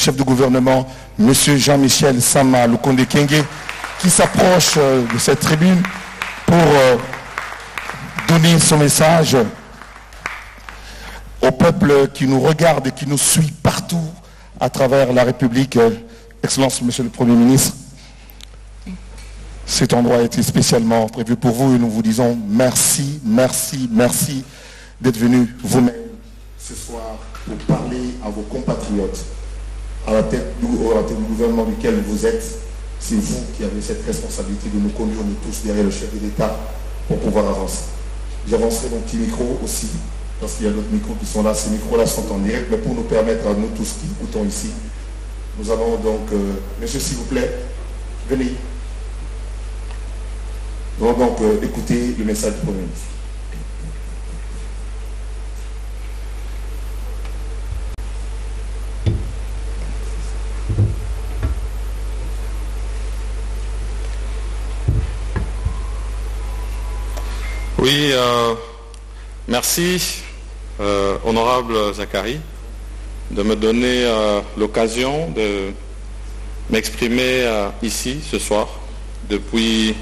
chef de gouvernement, M. Jean-Michel Sama Lukonde Kyenge, qui s'approche de cette tribune pour donner son message au peuple qui nous regarde et qui nous suit partout à travers la République. Excellence, Monsieur le Premier ministre, cet endroit a été spécialement prévu pour vous et nous vous disons merci, merci, merci d'être venu vous-même ce soir pour parler à vos compatriotes, à la tête du gouvernement duquel vous êtes. C'est vous qui avez cette responsabilité de nous conduire, nous tous, derrière le chef de l'État pour pouvoir avancer. J'avancerai mon petit micro aussi, parce qu'il y a d'autres micros qui sont là. Ces micros-là sont en direct, mais pour nous permettre à nous tous qui écoutons ici, nous avons donc, monsieur s'il vous plaît, venez. Nous allons donc écouter le message du Premier ministre. Oui, merci, honorable Zachary, de me donner l'occasion de m'exprimer ici ce soir, depuis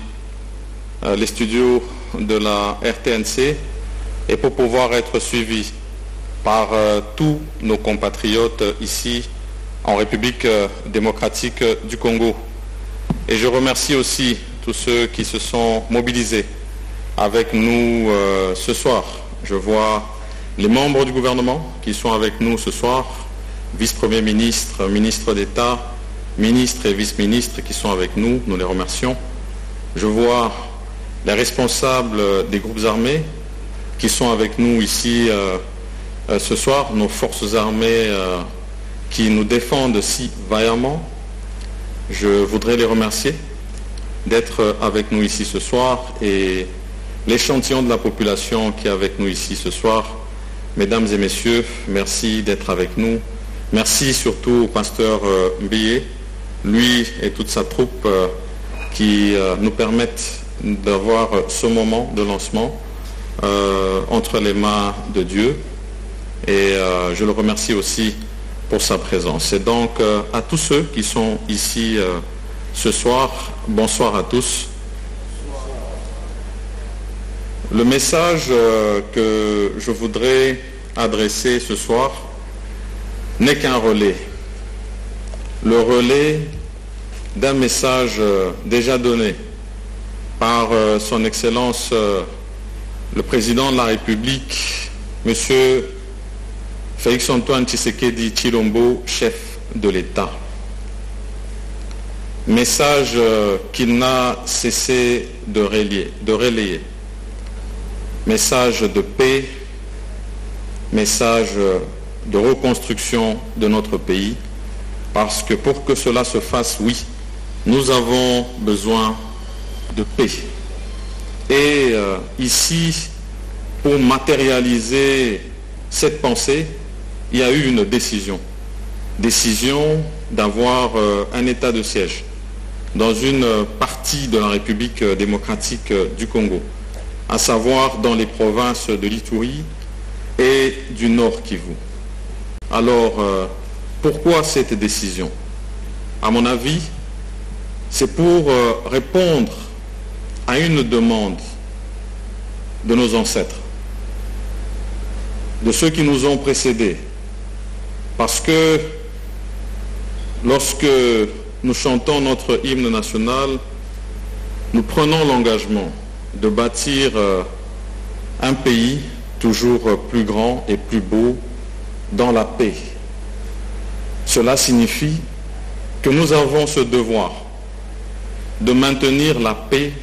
les studios de la RTNC, et pour pouvoir être suivi par tous nos compatriotes ici en République démocratique du Congo. Et je remercie aussi tous ceux qui se sont mobilisés avec nous ce soir. Je vois les membres du gouvernement qui sont avec nous ce soir, vice-premier ministre, ministre d'État, ministres et vice-ministres qui sont avec nous, nous les remercions. Je vois les responsables des groupes armés qui sont avec nous ici ce soir, nos forces armées qui nous défendent si vaillamment. Je voudrais les remercier d'être avec nous ici ce soir et l'échantillon de la population qui est avec nous ici ce soir. Mesdames et messieurs, merci d'être avec nous. Merci surtout au pasteur Mbié, lui et toute sa troupe qui nous permettent d'avoir ce moment de lancement entre les mains de Dieu. Et je le remercie aussi pour sa présence. Et donc à tous ceux qui sont ici ce soir, bonsoir à tous. Le message que je voudrais adresser ce soir n'est qu'un relais. Le relais d'un message déjà donné par son Excellence le Président de la République, M. Félix-Antoine Tshisekedi Tshilombo, chef de l'État. Message qu'il n'a cessé de relayer. Message de paix, message de reconstruction de notre pays, parce que pour que cela se fasse, oui, nous avons besoin de paix. Et ici, pour matérialiser cette pensée, il y a eu une décision d'avoir un état de siège dans une partie de la République démocratique du Congo, à savoir dans les provinces de l'Ituri et du Nord Kivu. Alors, pourquoi cette décision? À mon avis, c'est pour répondre à une demande de nos ancêtres, de ceux qui nous ont précédés. Parce que lorsque nous chantons notre hymne national, nous prenons l'engagement de bâtir un pays toujours plus grand et plus beau dans la paix. Cela signifie que nous avons ce devoir de maintenir la paix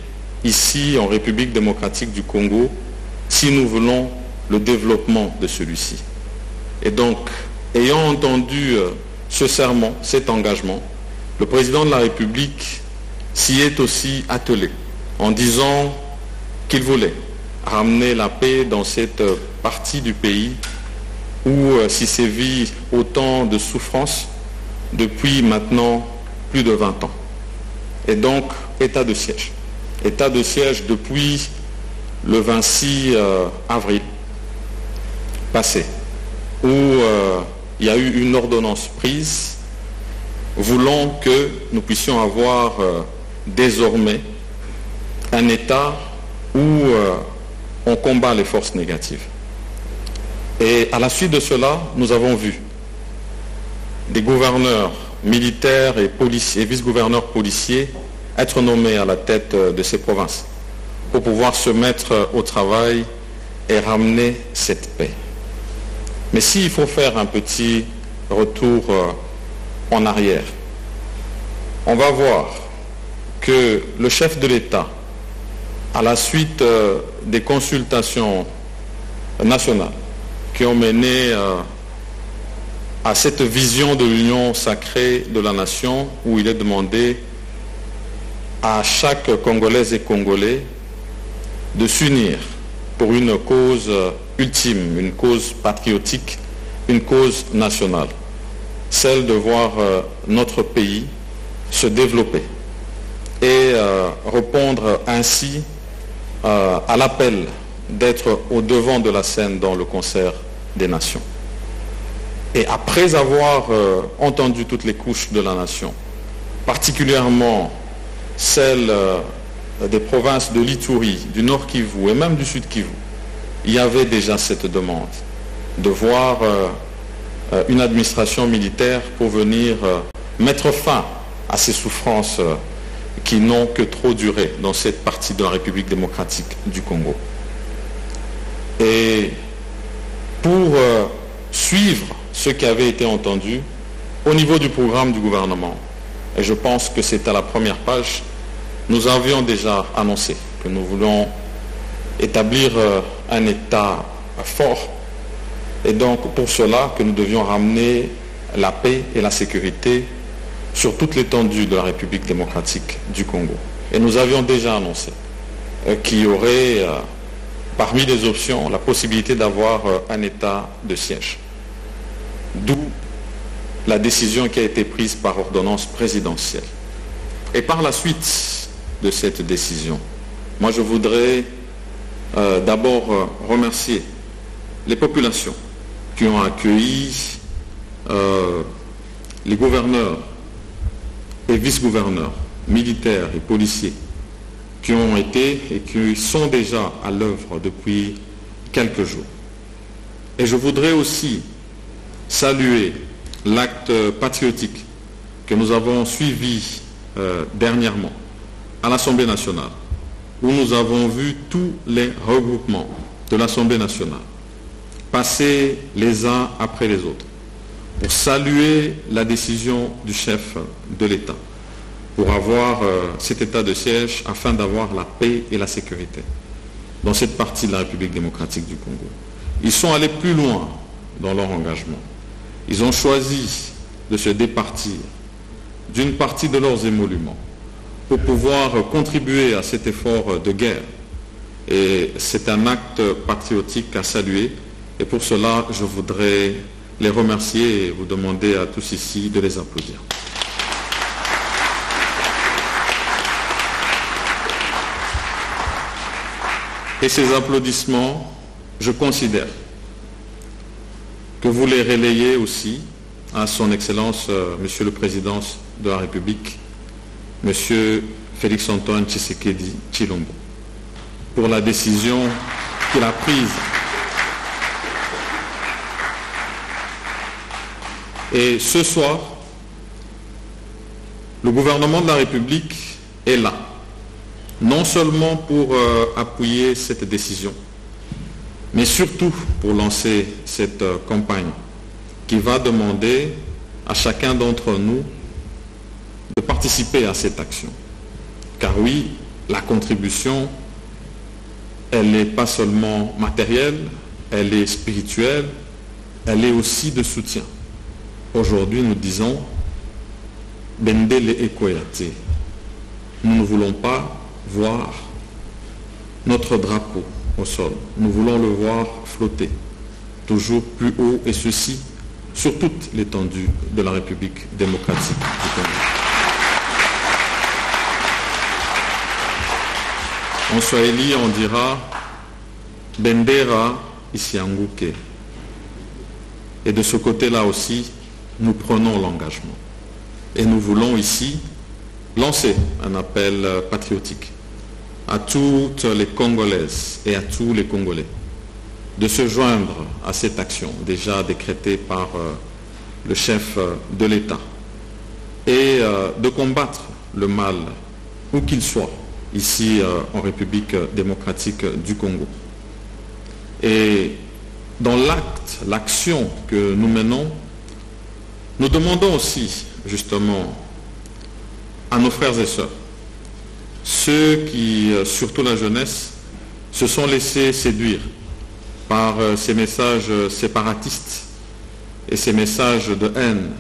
ici en République démocratique du Congo si nous voulons le développement de celui-ci. Et donc, ayant entendu ce serment, cet engagement, le Président de la République s'y est aussi attelé en disant qu'il voulait ramener la paix dans cette partie du pays où s'y sévit autant de souffrances depuis maintenant plus de 20 ans. Et donc, état de siège. État de siège depuis le 26 avril passé, où il y a eu une ordonnance prise voulons que nous puissions avoir désormais un État où on combat les forces négatives. Et à la suite de cela, nous avons vu des gouverneurs militaires et vice-gouverneurs policiers être nommés à la tête de ces provinces pour pouvoir se mettre au travail et ramener cette paix. Mais s'il faut faire un petit retour en arrière, on va voir que le chef de l'État, à la suite des consultations nationales qui ont mené à cette vision de l'union sacrée de la nation, où il est demandé à chaque Congolaise et Congolais de s'unir pour une cause ultime, une cause patriotique, une cause nationale, celle de voir notre pays se développer et répondre ainsi à l'appel d'être au devant de la scène dans le concert des nations. Et après avoir entendu toutes les couches de la nation, particulièrement celles des provinces de l'Ituri, du Nord Kivu et même du Sud Kivu, il y avait déjà cette demande de voir une administration militaire pour venir mettre fin à ces souffrances qui n'ont que trop duré dans cette partie de la République démocratique du Congo. Et pour suivre ce qui avait été entendu au niveau du programme du gouvernement, et je pense que c'est à la première page, nous avions déjà annoncé que nous voulons établir un État fort, et donc pour cela que nous devions ramener la paix et la sécurité sur toute l'étendue de la République démocratique du Congo. Et nous avions déjà annoncé qu'il y aurait parmi les options la possibilité d'avoir un État de siège. D'où la décision qui a été prise par ordonnance présidentielle. Et par la suite de cette décision, moi je voudrais d'abord remercier les populations qui ont accueilli les gouverneurs et vice-gouverneurs, militaires et policiers qui ont été et qui sont déjà à l'œuvre depuis quelques jours. Et je voudrais aussi saluer l'acte patriotique que nous avons suivi dernièrement à l'Assemblée nationale, où nous avons vu tous les regroupements de l'Assemblée nationale passer les uns après les autres pour saluer la décision du chef de l'État, pour avoir cet état de siège afin d'avoir la paix et la sécurité dans cette partie de la République démocratique du Congo. Ils sont allés plus loin dans leur engagement. Ils ont choisi de se départir d'une partie de leurs émoluments pour pouvoir contribuer à cet effort de guerre. Et c'est un acte patriotique à saluer. Et pour cela, je voudrais les remercier et vous demander à tous ici de les applaudir. Et ces applaudissements, je considère que vous les relayez aussi à son Excellence, Monsieur le Président de la République, Monsieur Félix-Antoine Tshisekedi Tshilombo, pour la décision qu'il a prise. Et ce soir, le gouvernement de la République est là, non seulement pour appuyer cette décision, mais surtout pour lancer cette campagne qui va demander à chacun d'entre nous de participer à cette action. Car oui, la contribution, elle n'est pas seulement matérielle, elle est spirituelle, elle est aussi de soutien. Aujourd'hui, nous disons Bendele Ekoyate. Nous ne voulons pas voir notre drapeau au sol. Nous voulons le voir flotter toujours plus haut, et ceci sur toute l'étendue de la République démocratique du Congo. En swahili, on dira Bendera isianguke. Et de ce côté-là aussi, nous prenons l'engagement Et nous voulons ici lancer un appel patriotique à toutes les Congolaises et à tous les Congolais de se joindre à cette action déjà décrétée par le chef de l'État et de combattre le mal où qu'il soit ici en République démocratique du Congo. Et dans l'action que nous menons, nous demandons aussi justement à nos frères et sœurs, ceux qui, surtout la jeunesse, se sont laissés séduire par ces messages séparatistes et ces messages de haine,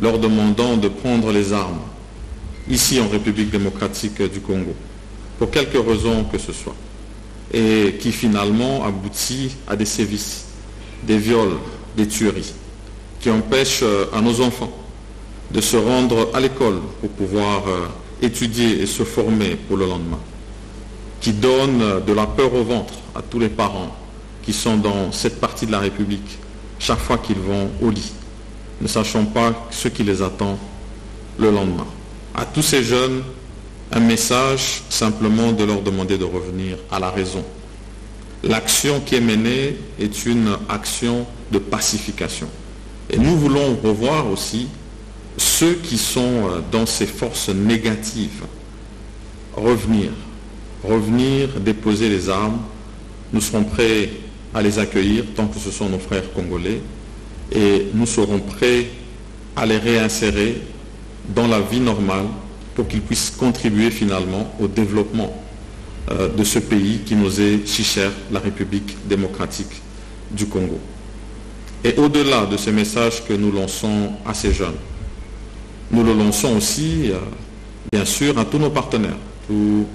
leur demandant de prendre les armes ici en République démocratique du Congo, pour quelque raison que ce soit, et qui finalement aboutit à des sévices, des viols, des tueries, qui empêchent à nos enfants de se rendre à l'école pour pouvoir étudier et se former pour le lendemain, qui donnent de la peur au ventre à tous les parents qui sont dans cette partie de la République chaque fois qu'ils vont au lit, ne sachant pas ce qui les attend le lendemain. À tous ces jeunes, un message simplement de leur demander de revenir à la raison. L'action qui est menée est une action de pacification. Et nous voulons revoir aussi ceux qui sont dans ces forces négatives. Revenir, déposer les armes. Nous serons prêts à les accueillir tant que ce sont nos frères congolais et nous serons prêts à les réinsérer dans la vie normale pour qu'ils puissent contribuer finalement au développement de ce pays qui nous est si cher, la République démocratique du Congo. Et au-delà de ces messages que nous lançons à ces jeunes, nous le lançons aussi, bien sûr, à tous nos partenaires, tous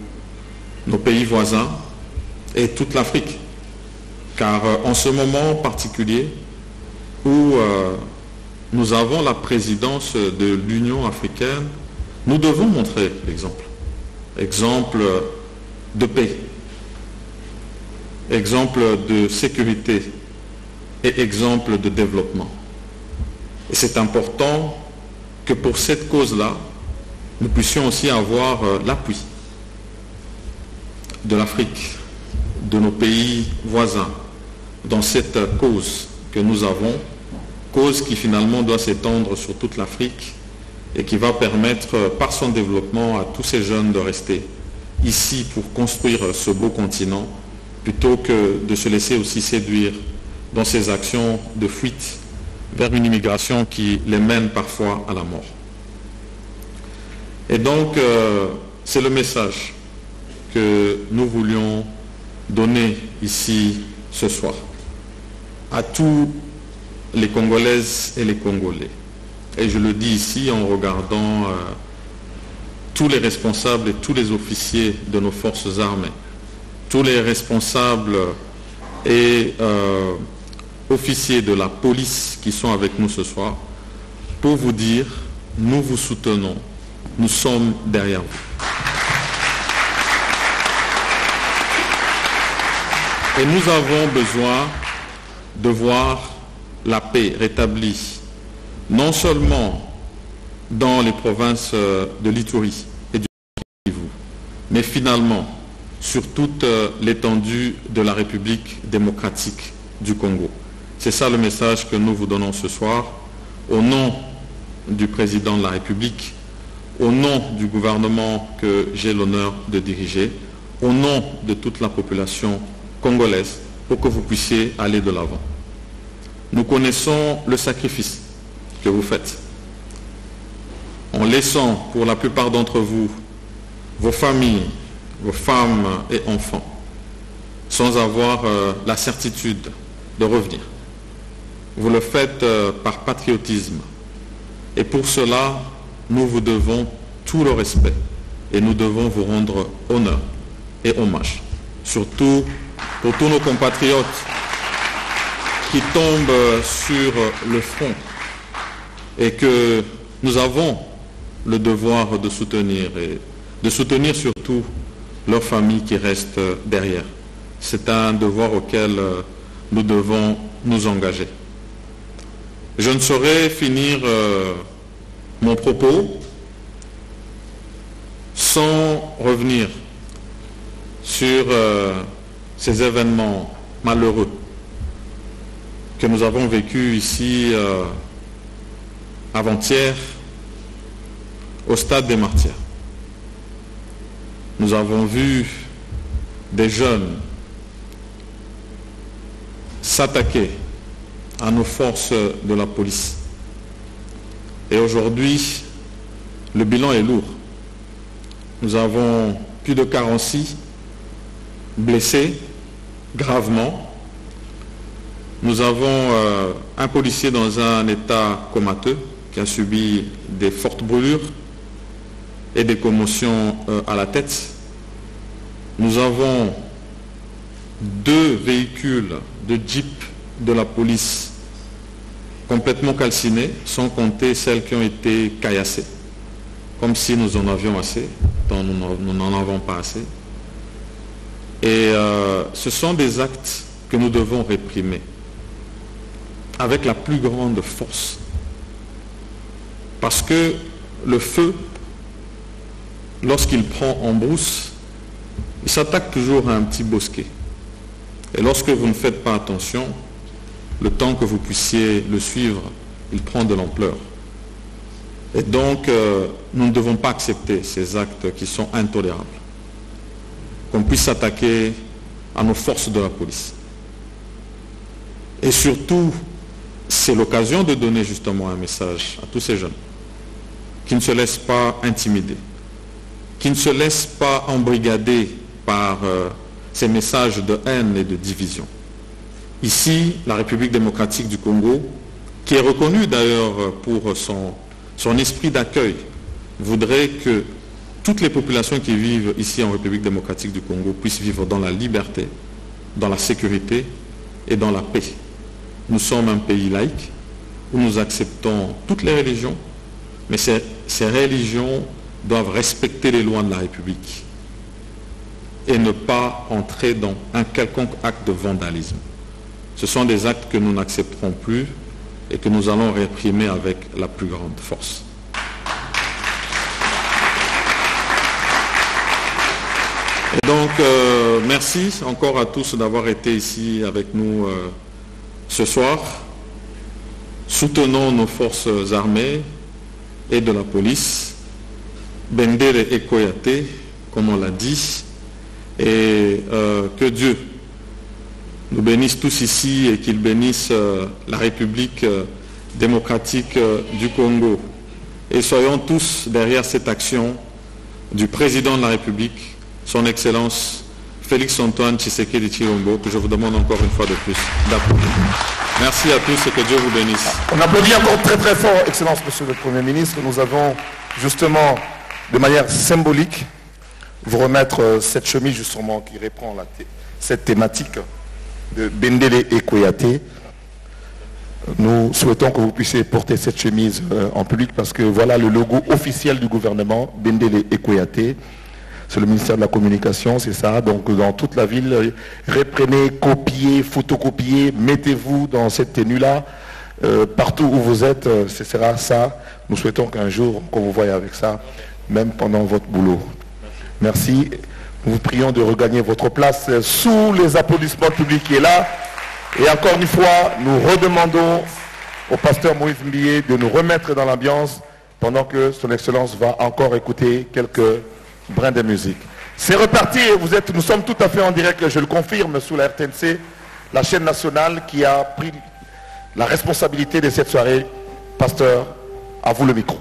nos pays voisins et toute l'Afrique. Car en ce moment particulier où nous avons la présidence de l'Union africaine, nous devons montrer l'exemple. Exemple de paix, exemple de sécurité et exemple de développement. Et c'est important que pour cette cause-là, nous puissions aussi avoir l'appui de l'Afrique, de nos pays voisins, dans cette cause que nous avons, cause qui finalement doit s'étendre sur toute l'Afrique et qui va permettre par son développement à tous ces jeunes de rester ici pour construire ce beau continent plutôt que de se laisser aussi séduire dans ces actions de fuite vers une immigration qui les mène parfois à la mort. Et donc, c'est le message que nous voulions donner ici ce soir à tous les Congolaises et les Congolais. Et je le dis ici en regardant tous les responsables et tous les officiers de nos forces armées, tous les responsables et officiers de la police qui sont avec nous ce soir, pour vous dire, nous vous soutenons, nous sommes derrière vous. Et nous avons besoin de voir la paix rétablie, non seulement dans les provinces de l'Ituri et du Kivu, mais finalement sur toute l'étendue de la République démocratique du Congo. C'est ça le message que nous vous donnons ce soir, au nom du président de la République, au nom du gouvernement que j'ai l'honneur de diriger, au nom de toute la population congolaise, pour que vous puissiez aller de l'avant. Nous connaissons le sacrifice que vous faites en laissant pour la plupart d'entre vous vos familles, vos femmes et enfants, sans avoir la certitude de revenir. Vous le faites par patriotisme. Et pour cela, nous vous devons tout le respect et nous devons vous rendre honneur et hommage. Surtout pour tous nos compatriotes qui tombent sur le front et que nous avons le devoir de soutenir et de soutenir surtout leurs familles qui restent derrière. C'est un devoir auquel nous devons nous engager. Je ne saurais finir mon propos sans revenir sur ces événements malheureux que nous avons vécus ici avant-hier au stade des Martyrs. Nous avons vu des jeunes s'attaquer à nos forces de la police. Et aujourd'hui, le bilan est lourd. Nous avons plus de 46 blessés gravement. Nous avons un policier dans un état comateux qui a subi des fortes brûlures et des commotions à la tête. Nous avons 2 véhicules de Jeep de la police complètement calcinés, sans compter celles qui ont été caillassées, comme si nous en avions assez, dont nous n'en avons pas assez. Et ce sont des actes que nous devons réprimer avec la plus grande force. Parce que le feu, lorsqu'il prend en brousse, il s'attaque toujours à un petit bosquet. Et lorsque vous ne faites pas attention, le temps que vous puissiez le suivre, il prend de l'ampleur. Et donc, nous ne devons pas accepter ces actes qui sont intolérables. Qu'on puisse s'attaquer à nos forces de la police. Et surtout, c'est l'occasion de donner justement un message à tous ces jeunes qui ne se laissent pas intimider, qui ne se laissent pas embrigader par ces messages de haine et de division. Ici, la République démocratique du Congo, qui est reconnue d'ailleurs pour son esprit d'accueil, voudrait que toutes les populations qui vivent ici en République démocratique du Congo puissent vivre dans la liberté, dans la sécurité et dans la paix. Nous sommes un pays laïque où nous acceptons toutes les religions, mais ces religions doivent respecter les lois de la République et ne pas entrer dans un quelconque acte de vandalisme. Ce sont des actes que nous n'accepterons plus et que nous allons réprimer avec la plus grande force. Et donc, merci encore à tous d'avoir été ici avec nous ce soir. Soutenons nos forces armées et de la police. Bendele Ekoyate, comme on l'a dit, et que Dieu nous bénisse tous ici et qu'il bénisse la République démocratique du Congo. Et soyons tous derrière cette action du président de la République, son Excellence Félix-Antoine Tshisekedi Tshilombo, que je vous demande encore une fois de plus d'applaudir. Merci à tous et que Dieu vous bénisse. On applaudit encore très très fort, Excellence Monsieur le Premier ministre. Nous avons justement, de manière symbolique, vous remettre cette chemise justement qui reprend cette thématique de Bendele Ekoyate. Nous souhaitons que vous puissiez porter cette chemise en public parce que voilà le logo officiel du gouvernement, Bendele Ekoyate. C'est le ministère de la Communication, c'est ça. Donc dans toute la ville, reprenez, copiez, photocopiez, mettez-vous dans cette tenue-là. Partout où vous êtes, ce sera ça. Nous souhaitons qu'un jour, qu'on vous voie avec ça, même pendant votre boulot. Merci. Nous vous prions de regagner votre place sous les applaudissements publics qui est là. Et encore une fois, nous redemandons au pasteur Moïse Mbié de nous remettre dans l'ambiance pendant que son Excellence va encore écouter quelques brins de musique. C'est reparti et nous sommes tout à fait en direct, je le confirme, sous la RTNC, la chaîne nationale qui a pris la responsabilité de cette soirée. Pasteur, à vous le micro.